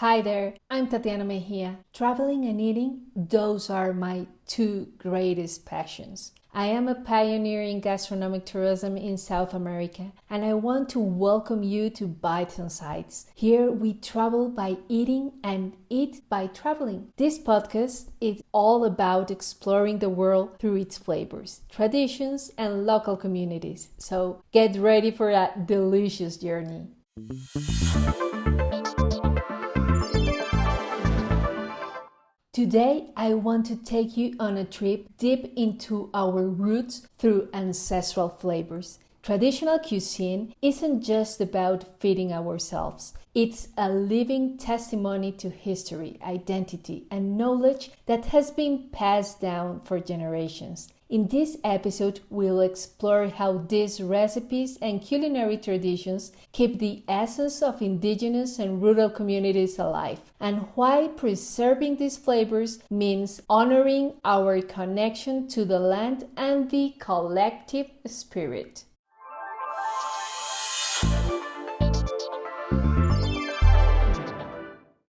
Hi there, I'm Tatiana Mejia. Traveling and eating, those are my two greatest passions. I am a pioneer in gastronomic tourism in South America, and I want to welcome you to Bites and Sights. Here we travel by eating and eat by traveling. This podcast is all about exploring the world through its flavors, traditions, and local communities. So get ready for a delicious journey. Today, I want to take you on a trip deep into our roots through ancestral flavors. Traditional cuisine isn't just about feeding ourselves. It's a living testimony to history, identity, and knowledge that has been passed down for generations. In this episode, we'll explore how these recipes and culinary traditions keep the essence of indigenous and rural communities alive, and why preserving these flavors means honoring our connection to the land and the collective spirit.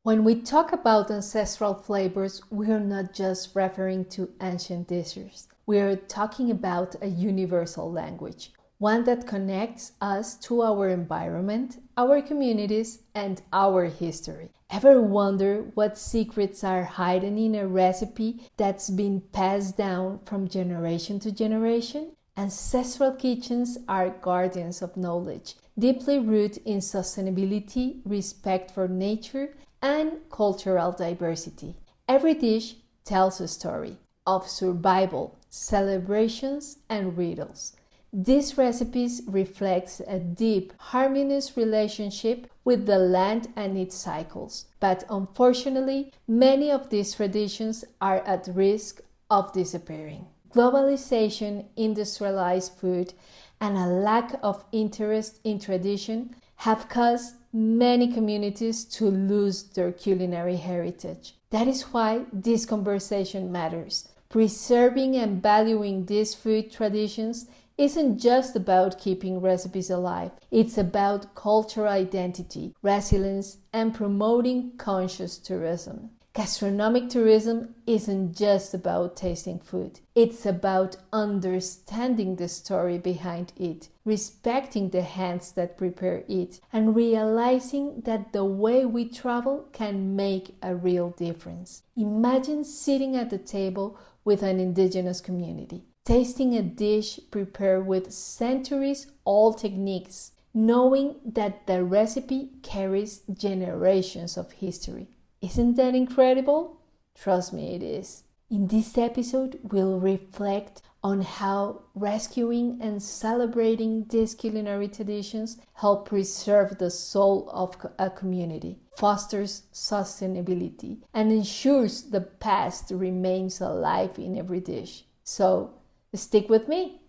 When we talk about ancestral flavors, we are not just referring to ancient dishes. We are talking about a universal language, one that connects us to our environment, our communities, and our history. Ever wonder what secrets are hidden in a recipe that's been passed down from generation to generation? Ancestral kitchens are guardians of knowledge, deeply rooted in sustainability, respect for nature, and cultural diversity. Every dish tells a story of survival, celebrations, and riddles. These recipes reflect a deep, harmonious relationship with the land and its cycles. But unfortunately, many of these traditions are at risk of disappearing. Globalization, industrialized food, and a lack of interest in tradition have caused many communities to lose their culinary heritage. That is why this conversation matters. Preserving and valuing these food traditions isn't just about keeping recipes alive. It's about cultural identity, resilience, and promoting conscious tourism. Gastronomic tourism isn't just about tasting food. It's about understanding the story behind it, respecting the hands that prepare it, and realizing that the way we travel can make a real difference. Imagine sitting at the table with an indigenous community, tasting a dish prepared with centuries-old techniques, knowing that the recipe carries generations of history. Isn't that incredible? Trust me, it is. In this episode, we'll reflect on how rescuing and celebrating these culinary traditions help preserve the soul of a community, fosters sustainability, and ensures the past remains alive in every dish. So, stick with me.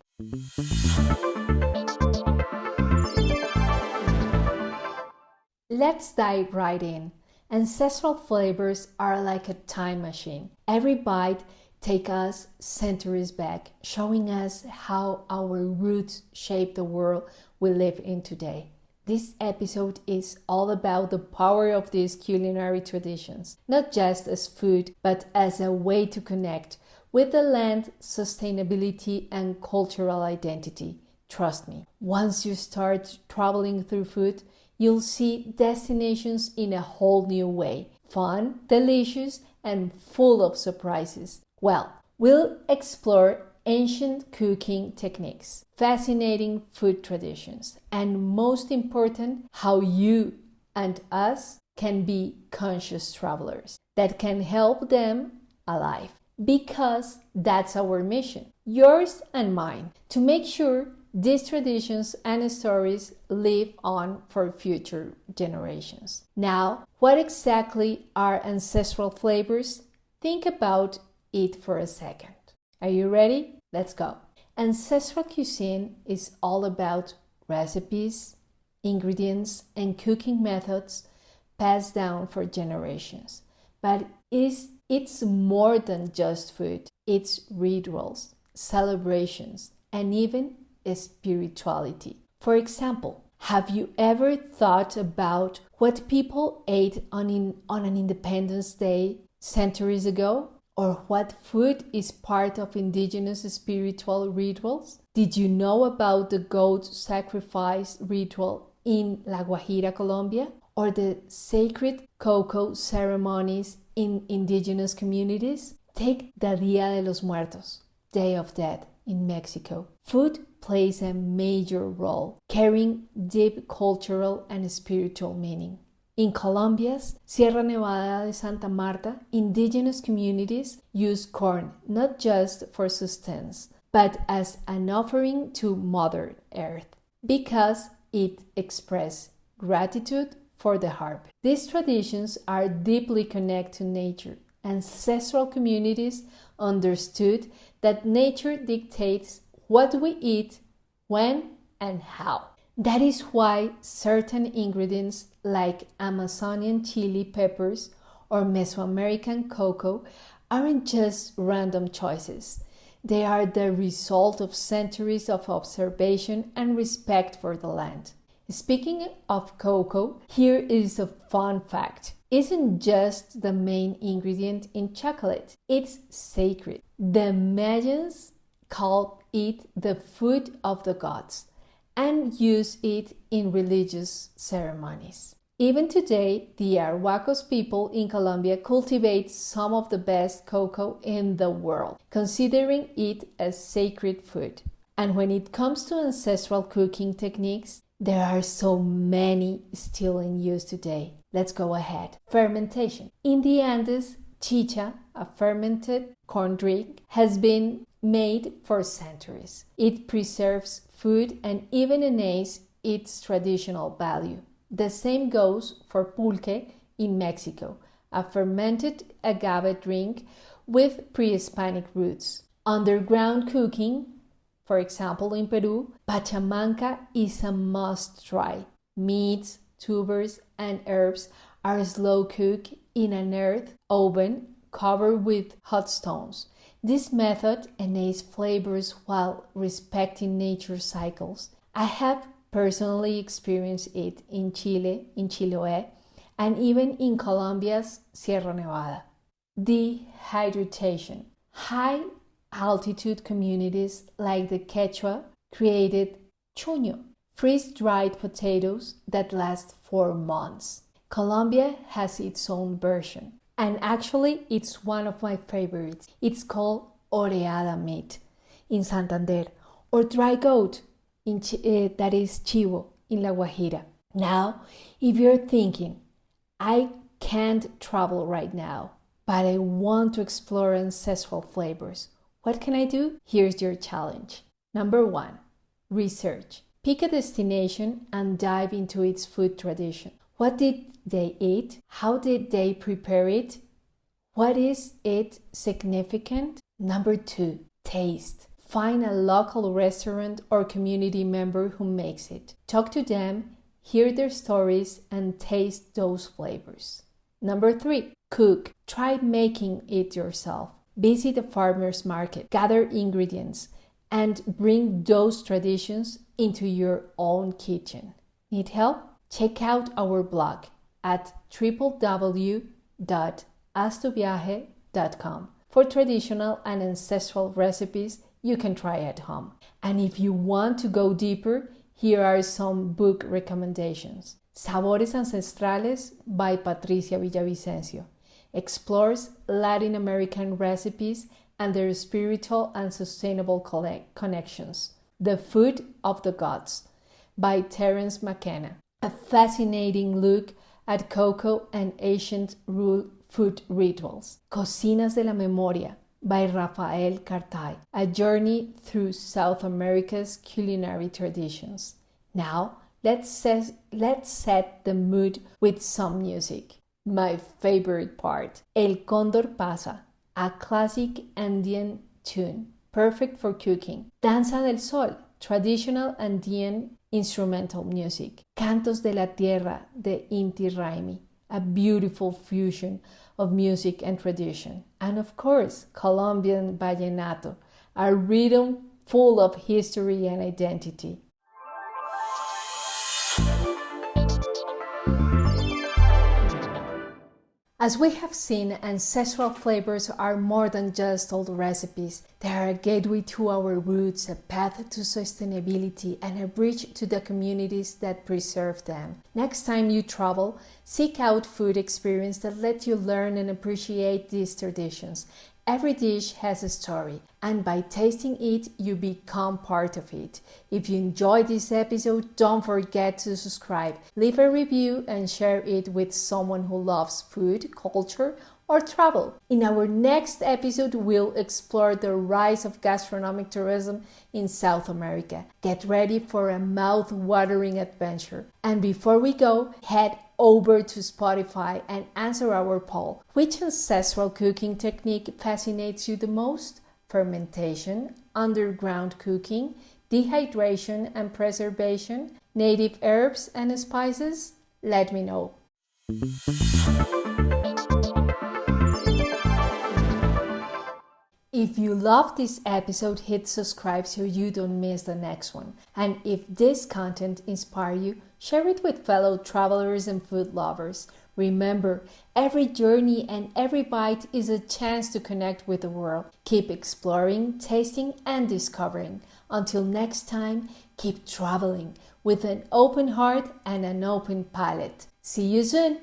Let's dive right in. Ancestral flavors are like a time machine. Every bite takes us centuries back, showing us how our roots shape the world we live in today. This episode is all about the power of these culinary traditions, not just as food, but as a way to connect with the land, sustainability, and cultural identity. Trust me, once you start traveling through food, you'll see destinations in a whole new way. Fun, delicious, and full of surprises. Well, we'll explore ancient cooking techniques, fascinating food traditions, and most important, how you and us can be conscious travelers that can help them alive. Because that's our mission, yours and mine, to make sure these traditions and stories live on for future generations. Now, what exactly are ancestral flavors? Think about it for a second. Are you ready? Let's go. Ancestral cuisine is all about recipes, ingredients, and cooking methods passed down for generations. But it's more than just food. It's rituals, celebrations, and even spirituality. For example, Have you ever thought about what people ate on an Independence Day centuries ago? Or what food is part of indigenous spiritual rituals? Did you know about the goat sacrifice ritual in La Guajira, Colombia? Or the sacred cocoa ceremonies in indigenous communities? Take the Día de los Muertos, Day of Dead, in Mexico. Food plays a major role, carrying deep cultural and spiritual meaning. In Colombia's Sierra Nevada de Santa Marta, indigenous communities use corn not just for sustenance, but as an offering to Mother Earth, because it expresses gratitude for the harvest. These traditions are deeply connected to nature. Ancestral communities understood that nature dictates what we eat, when, and how. That is why certain ingredients like Amazonian chili peppers or Mesoamerican cocoa aren't just random choices. They are the result of centuries of observation and respect for the land. Speaking of cocoa, here is a fun fact. It isn't just the main ingredient in chocolate, it's sacred. The Mayans called it the food of the gods and use it in religious ceremonies. Even today, the Arhuacos people in Colombia cultivate some of the best cocoa in the world, considering it a sacred food. And when it comes to ancestral cooking techniques, there are so many still in use today. Let's go ahead. Fermentation. In the Andes, chicha, a fermented corn drink, has been made for centuries. It preserves food and even enhances its traditional value. The same goes for pulque in Mexico, a fermented agave drink with pre-Hispanic roots. Underground cooking, for example in Peru, pachamanca is a must-try. Meats, tubers, and herbs are slow cooked in an earth oven covered with hot stones. This method enhances flavors while respecting nature's cycles. I have personally experienced it in Chile, in Chiloé, and even in Colombia's Sierra Nevada. Dehydration. High altitude communities like the Quechua created chuño, freeze-dried potatoes that last 4 months. Colombia has its own version, and actually it's one of my favorites. It's called oreada meat in Santander, or dry goat, that is chivo in La Guajira. Now, if you're thinking, I can't travel right now, but I want to explore ancestral flavors, what can I do? Here's your challenge. Number 1, research. Pick a destination and dive into its food tradition. What did they eat? How did they prepare it? What is it significant? Number 2, taste. Find a local restaurant or community member who makes it. Talk to them, hear their stories, and taste those flavors. Number 3, cook. Try making it yourself. Visit a farmer's market, gather ingredients, and bring those traditions into your own kitchen. Need help? Check out our blog at www.astuviaje.com for traditional and ancestral recipes you can try at home. And if you want to go deeper, here are some book recommendations. Sabores Ancestrales by Patricia Villavicencio explores Latin American recipes and their spiritual and sustainable connections. The Food of the Gods by Terence McKenna, a fascinating look at cocoa and ancient food rituals. Cocinas de la Memoria by Rafael Cartay, a journey through South America's culinary traditions. Now, let's set the mood with some music. My favorite part, El Cóndor Pasa, a classic Andean tune, perfect for cooking. Danza del Sol, traditional Andean instrumental music. Cantos de la Tierra de Inti Raymi, a beautiful fusion of music and tradition. And of course, Colombian vallenato, a rhythm full of history and identity. As we have seen, ancestral flavors are more than just old recipes. They are a gateway to our roots, a path to sustainability, and a bridge to the communities that preserve them. Next time you travel, seek out food experiences that let you learn and appreciate these traditions. Every dish has a story, and by tasting it, you become part of it. If you enjoyed this episode, don't forget to subscribe, leave a review, and share it with someone who loves food, culture, or travel. In our next episode, we'll explore the rise of gastronomic tourism in South America. Get ready for a mouth-watering adventure. And before we go, head over to Spotify and answer our poll. Which ancestral cooking technique fascinates you the most? Fermentation, underground cooking, dehydration and preservation, native herbs and spices? Let me know. If you love this episode, hit subscribe so you don't miss the next one. And if this content inspires you, share it with fellow travelers and food lovers. Remember, every journey and every bite is a chance to connect with the world. Keep exploring, tasting, and discovering. Until next time, keep traveling with an open heart and an open palate. See you soon!